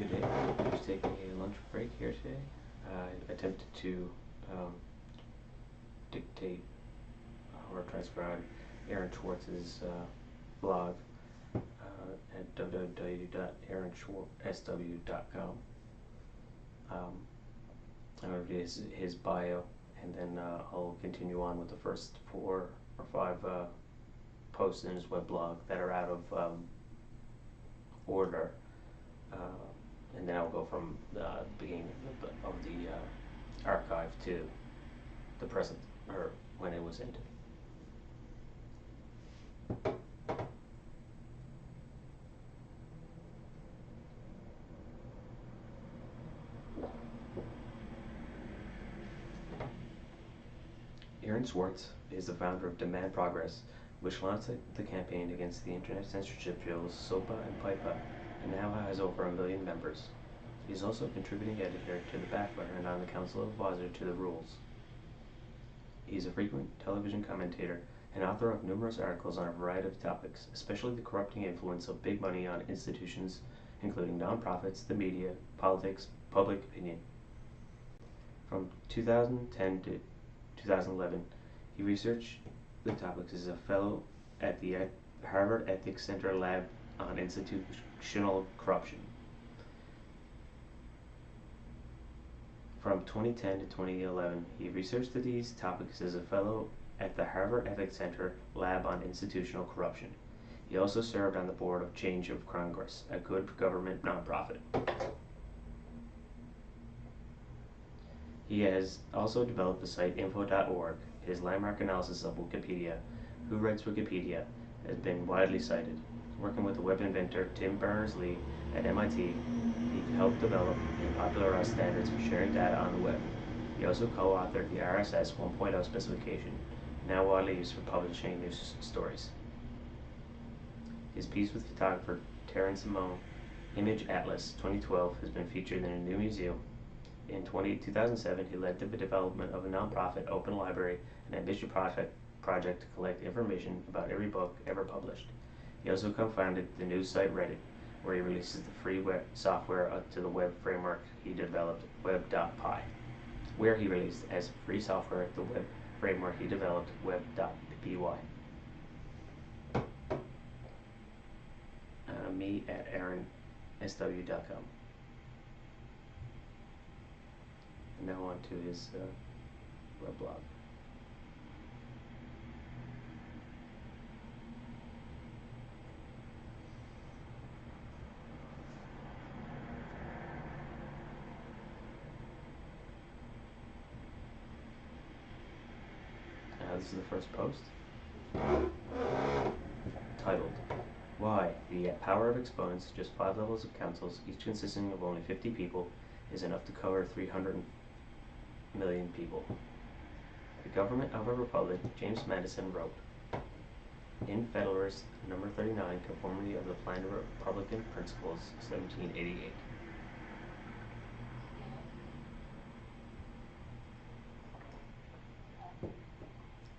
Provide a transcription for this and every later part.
Good day. I'm just taking a lunch break here today. I attempted to um, dictate or transcribe Aaron Schwartz's blog at www.aaronschwartzsw.com. I'm going to read his bio, and then I'll continue on with the first 4 or 5 posts in his weblog that are out of order. And then I'll go from the beginning of the archive to the present, or when it was ended. Aaron Swartz is the founder of Demand Progress, which launched the campaign against the internet censorship drills SOPA and PIPA, and now has over 1 million members. He is also a contributing editor to The Baffler and on the Council Advisor to the Rules. He is a frequent television commentator and author of numerous articles on a variety of topics, especially the corrupting influence of big money on institutions, including nonprofits, the media, politics, public opinion. From 2010 to 2011, he researched the topics as a fellow at the Harvard Ethics Center Lab on Institutional Corruption. From 2010 to 2011, he researched these topics as a fellow at the Harvard Ethics Center Lab on Institutional Corruption. He also served on the board of Change of Congress, a good government nonprofit. He has also developed the site info.org. His landmark analysis of Wikipedia, Who Writes Wikipedia, has been widely cited. Working with the web inventor Tim Berners-Lee at MIT, he helped develop and popularize standards for sharing data on the web. He also co-authored the RSS 1.0 specification, now widely used for publishing news stories. His piece with photographer Terrence Simone, Image Atlas 2012, has been featured in a new museum. In 2007, he led the development of a nonprofit open library, an ambitious project to collect information about every book ever published. He also co-founded the news site Reddit, where he releases the free web software to the web framework he developed, web.py, where he released as free software the web framework he developed, web.py. Me at aaronsw.com. And now on to his weblog. This is the first post, titled, Why the Power of Exponents, just 5 levels of councils, each consisting of only 50 people, is enough to cover 300 million people. The Government of a Republic, James Madison wrote, in Federalist number 39, Conformity of the Planned Republican Principles, 1788.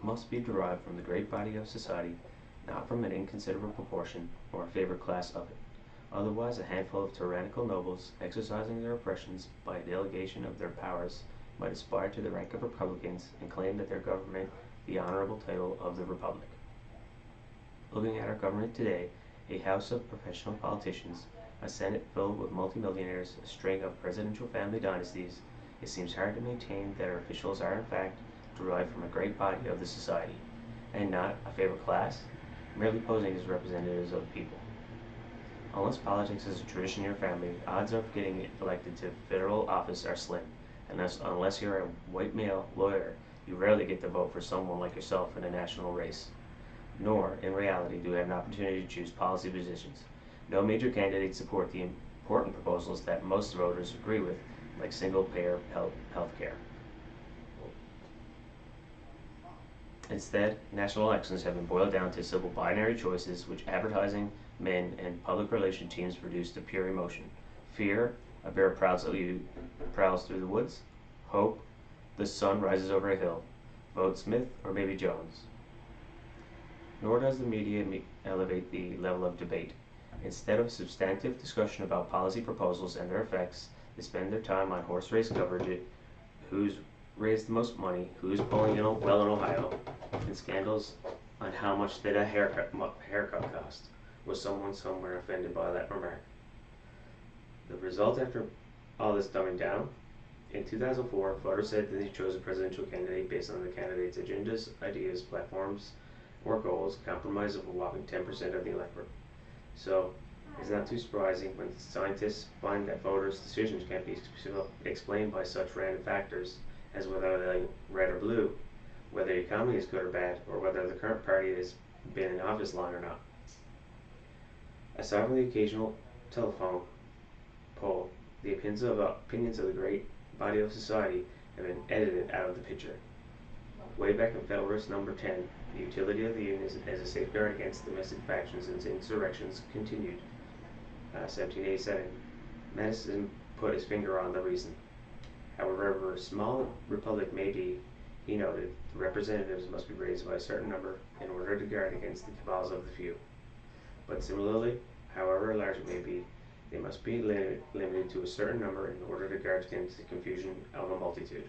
Must be derived from the great body of society, not from an inconsiderable proportion or a favored class of it. Otherwise, a handful of tyrannical nobles, exercising their oppressions by a delegation of their powers, might aspire to the rank of republicans and claim that their government the honorable title of the republic. Looking at our government today, a house of professional politicians, a senate filled with multimillionaires, a string of presidential family dynasties, it seems hard to maintain that our officials are in fact derived from a great body of the society, and not a favored class, merely posing as representatives of the people. Unless politics is a tradition in your family, odds of getting elected to federal office are slim. Unless you're a white male lawyer, you rarely get to vote for someone like yourself in a national race. Nor, in reality, do you have an opportunity to choose policy positions. No major candidates support the important proposals that most voters agree with, like single-payer health care. Instead, national elections have been boiled down to simple binary choices which advertising men and public relation teams produce to pure emotion. Fear, a bear prowls through the woods. Hope, the sun rises over a hill. Vote Smith or maybe Jones. Nor does the media elevate the level of debate. Instead of substantive discussion about policy proposals and their effects, they spend their time on horse race coverage, who's raised the most money, who's polling well in Ohio, and scandals on how much did a haircut cost. Was someone somewhere offended by that remark? The result after all this dumbing down? In 2004, voters said that they chose a presidential candidate based on the candidate's agendas, ideas, platforms, or goals, compromise of a whopping 10% of the electorate. So, it's not too surprising when scientists find that voters' decisions can't be explained by such random factors as whether they're red or blue, whether the economy is good or bad, or whether the current party has been in office long or not. Aside from the occasional telephone poll, the opinions of the great body of society have been edited out of the picture. Way back in Federalist Number 10, the utility of the Union as a safeguard against domestic factions and insurrections continued. 1787, Madison put his finger on the reason. However small a republic may be, he noted, the representatives must be raised by a certain number in order to guard against the cabals of the few. But similarly, however large it may be, they must be limited to a certain number in order to guard against the confusion of a multitude.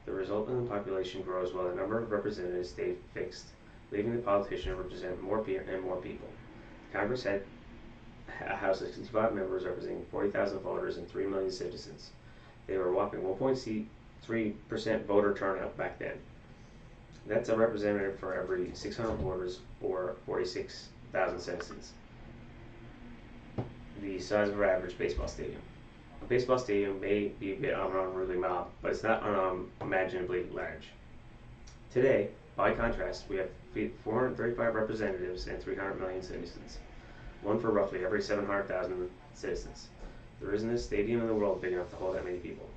The resultant population grows while the number of representatives stays fixed, leaving the politician to represent more and more people. Congress had a House of 65 members representing 40,000 voters and 3 million citizens. They were a whopping 1.3% voter turnout back then. That's a representative for every 600 voters or 46,000 citizens. The size of our average baseball stadium. A baseball stadium may be a bit of an unruly mob, but it's not unimaginably large. Today, by contrast, we have 435 representatives and 300 million citizens, one for roughly every 700,000 citizens. There isn't a stadium in the world big enough to hold that many people.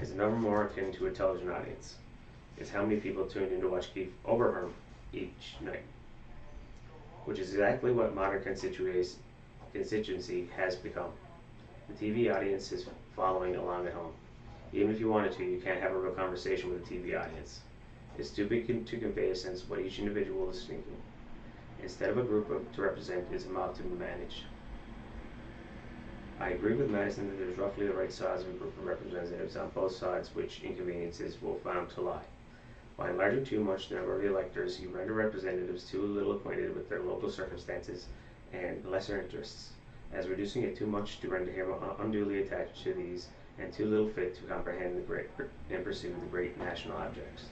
It's a number more akin to a television audience. It's how many people tuned in to watch Keith Olbermann each night, which is exactly what modern constituency has become. The TV audience is following along at home. Even if you wanted to, you can't have a real conversation with a TV audience. It's too big to convey a sense of what each individual is thinking. Instead of a group to represent, it's a mob to manage. I agree with Madison that there's roughly the right size of a group of representatives on both sides, which inconveniences will found to lie. By enlarging too much the number of electors, you render representatives too little acquainted with their local circumstances and lesser interests, as reducing it too much to render him unduly attached to these and too little fit to comprehend the great and pursue the great national objects.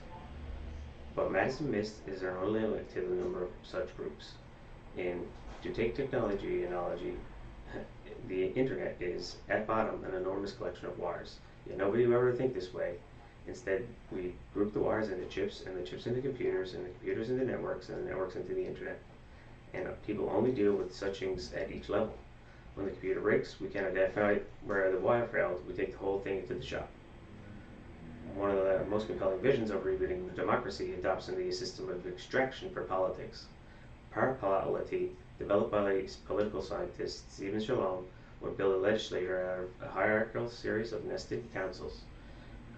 What Madison missed is there no limit to the number of such groups. To take technology analogy, the internet is, at bottom, an enormous collection of wires. Yet nobody would ever think this way. Instead, we group the wires into chips, and the chips into computers, and the computers into networks, and the networks into the internet. And people only deal with such things at each level. When the computer breaks, we can identify where the wire failed. We take the whole thing to the shop. One of the most compelling visions of rebuilding the democracy adopts the system of extraction for politics. Power polity, developed by political scientist Stephen Shalom, would build a legislature out of a hierarchical series of nested councils.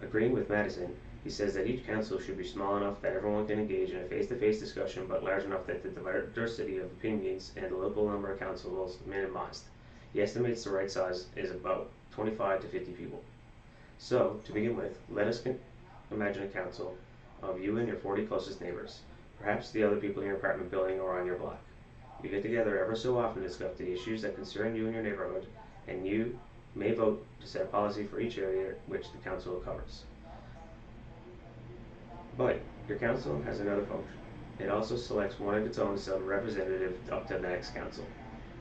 Agreeing with Madison, he says that each council should be small enough that everyone can engage in a face-to-face discussion, but large enough that the diversity of opinions and the local number of councils is minimized. He estimates the right size is about 25 to 50 people. So, to begin with, let us imagine a council of you and your 40 closest neighbors, perhaps the other people in your apartment building or on your block. You get together ever so often to discuss the issues that concern you and your neighborhood, and you may vote to set policy for each area which the council covers. But your council has another function. It also selects one of its own to send a representative up to the next council.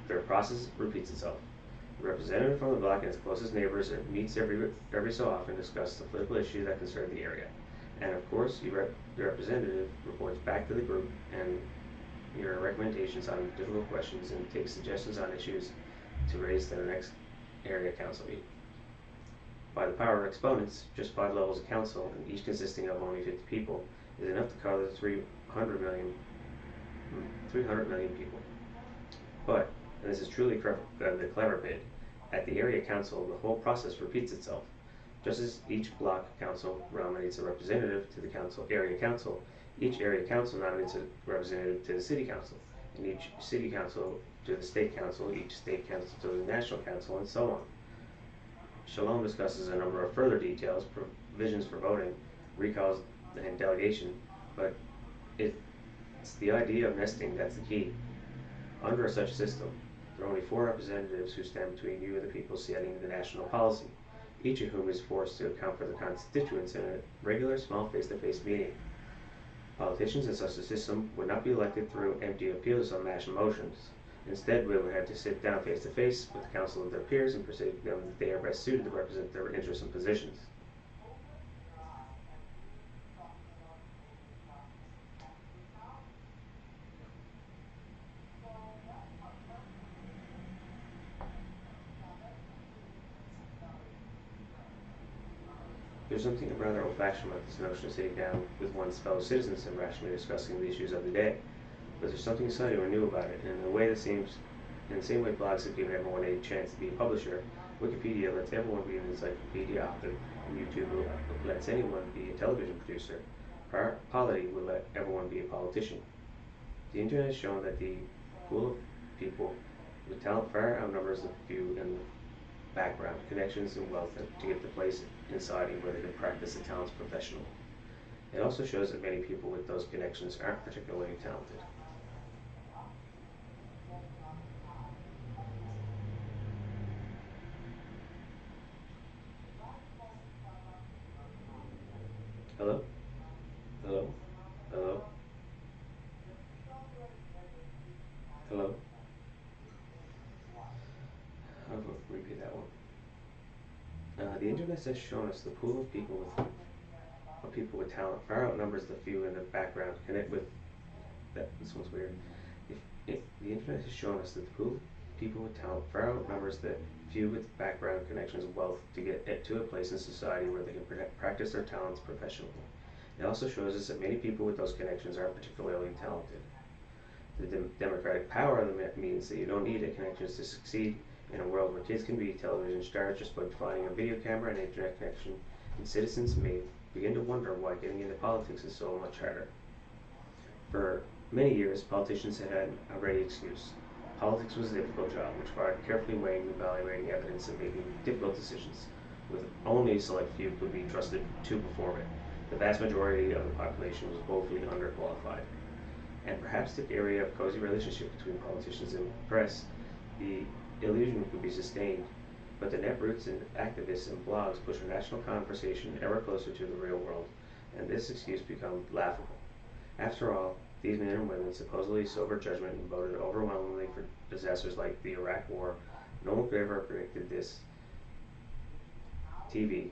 The process repeats itself. The representative from the block and its closest neighbors meets every so often to discuss the political issue that concern the area. And of course, the representative reports back to the group and your recommendations on difficult questions and takes suggestions on issues to raise to the next area council meeting. By the power of exponents, just 5 levels of council, and each consisting of only 50 people, is enough to cover 300 million people. But, and this is truly the clever bit, at the area council, the whole process repeats itself. Just as each block council nominates a representative to the area council, each area council nominates a representative to the city council. and each city council to the state council, each state council to the national council, and so on. Shalom discusses a number of further details, provisions for voting, recalls, and delegation, but it's the idea of nesting that's the key. Under such system, there are only 4 representatives who stand between you and the people setting the national policy, each of whom is forced to account for the constituents in a regular small face-to-face meeting. Politicians in such a system would not be elected through empty appeals on mass motions. Instead, we would have to sit down face-to-face with the council of their peers and persuade them that they are best suited to represent their interests and positions. There's something rather old-fashioned about this notion of sitting down with one's fellow citizens and rationally discussing the issues of the day. But there's something exciting or new about it, and in a way that seems, in the same way blogs have given everyone a chance to be a publisher, Wikipedia lets everyone be an encyclopedia author, and YouTube lets anyone be a television producer. Polity will let everyone be a politician. The internet has shown that the pool of people with talent far outnumbers the few in the background, connections, and wealth to get the place in society where they can practice the talents professionally. It also shows that many people with those connections aren't particularly talented. Hello? Hello? Hello? Hello? I'll repeat that one. The internet has shown us the pool of people with talent far outnumbers the few in the background. Connect with that. This one's weird. If the internet has shown us that the pool of people with talent far outnumbers the few with background, connections, and wealth to get to a place in society where they can practice their talents professionally. It also shows us that many people with those connections aren't particularly talented. The democratic power of the means that you don't need a connections to succeed in a world where kids can be television stars just by finding a video camera and internet connection, and citizens may begin to wonder why getting into politics is so much harder. For many years, politicians had a ready excuse. Politics was a difficult job, which required carefully weighing and evaluating evidence and making difficult decisions, with only a select few could be trusted to perform it. The vast majority of the population was woefully underqualified. And perhaps the area of cozy relationship between politicians and press, the illusion could be sustained, but the netroots and activists and blogs push a national conversation ever closer to the real world, and this excuse becomes laughable. After all, these men and women supposedly sober judgment and voted overwhelmingly for disasters like the Iraq War. No one could ever have predicted this. TV,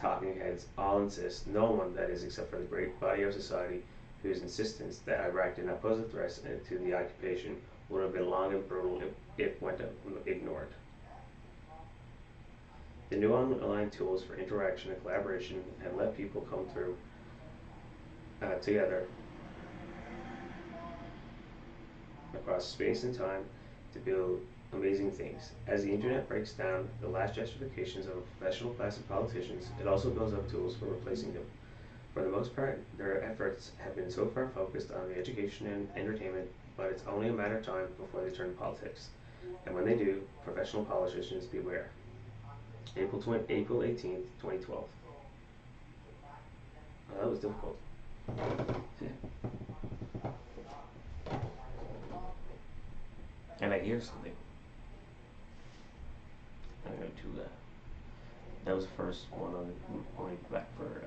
talking heads all insist, no one, that is, except for the great body of society, whose insistence that Iraq did not pose a threat to the occupation would have been long and brutal if went ignored. The new online tools for interaction and collaboration have let people come through together across space and time to build amazing things. As the internet breaks down the last justifications of a professional class of politicians, it also builds up tools for replacing them. For the most part, their efforts have been so far focused on the education and entertainment, but it's only a matter of time before they turn to politics. And when they do, professional politicians beware. April 18th, 2012. Oh, that was difficult. And I hear something. I'm going to that was the first one on going back for